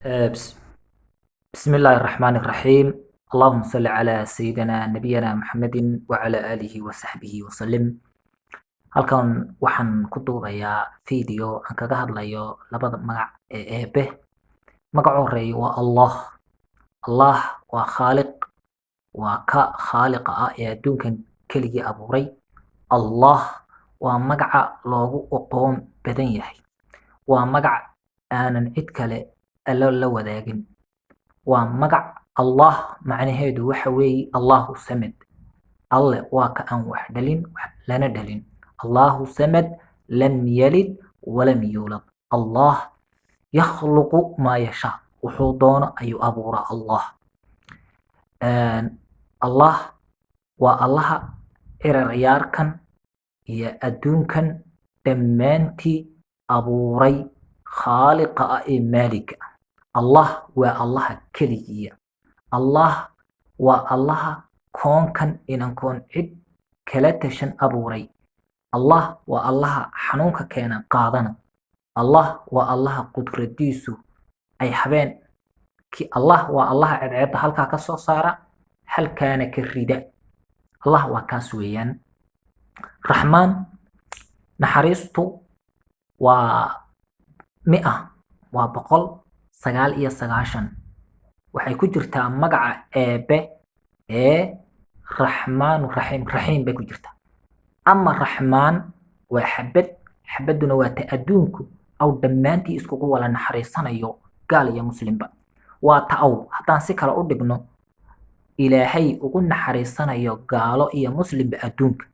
بس بسم الله الرحمن الرحيم. اللهم صل على سيدنا نبينا محمد وعلى آله وصحبه وسلم. halkan waxaan ku duubayaa video aan kaga hadlayo labada magac ee eebe. magaca horeeya waa allah. allah waa khaaliq, waa ka khaaliqa ah ee adduunkan keligii abuuray. allah waa magaca loogu aqoon badan yahay, waa magac aanan cid kale alla la wadaagin. waa magac allah macnaheedu waxa weeye allahu samad. alle waa ka aan wax dhalin lana dhalin. allahu samad lam yalid walam yuulad. allah yakhluqu maa yashaa, wuxuu doono ayuu abuuraa allah. allah waa allaha ciraryaarkan iyo adduunkan dhammaantii abuuray, khaaliqa ah ee maaliga ah. allah waa allaha keligiiya. allah waa allaha koonkan inankoon cid kala tashan abuuray. allah waa allaha xanuunka keena qaadana. allah waa allaha qudradiisu ay allah waa allaha cadceedda halkaa ka soo saara, halkaana ka rida. allah waa kaas weeyaan. raxmaan, naxariistu waa waa 199. waxay ku jirtaa magaca eebe ee raxmaanu raxiim. raxiim bay ku jirtaa. ama raxmaan waa xabad. xabaduna waa ta adduunku aw dhammaantii iskugu wala naxariisanayo, gaal iyo muslimba. waa ta aw haddaan si kale u dhigno, ilaahay ugu naxariisanayo gaalo iyo muslimba adduunka.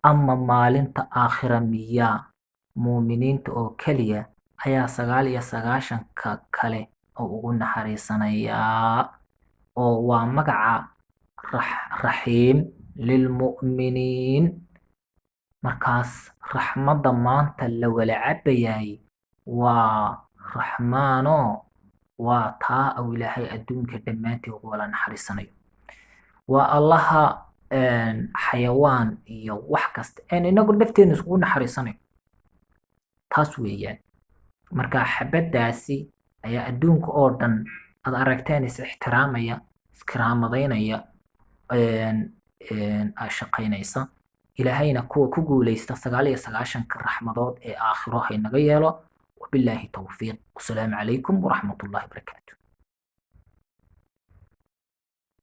ama maalinta aakhira miyaa muuminiinta oo keliya ayaa 99ka kale oo ugu naxariisanayaa. oo waa magaca raxiim lilmu'miniin. markaas raxmadda maanta la wala cabayay waa raxmaano, waa taa aw ilaahay adduunka dhammaantii ugu wala naxariisanayo. waa allaha xayawaan iyo wax kasta inagu nafteena iskugu naxariisanayo. taas weeyaan. marka xabadaasi ayaa adduunka oo dhan aad aragteen is ixtiraamaya, iskiraamadaynaya, shaqaynaysa. ilaahayna kuwa ku guuleysta 99ka raxmadood ee aakhiro haynaga yeelo. wabilaahi towfiiq. wasalaamu calaykum waraxmatullaahi wabarakaatu.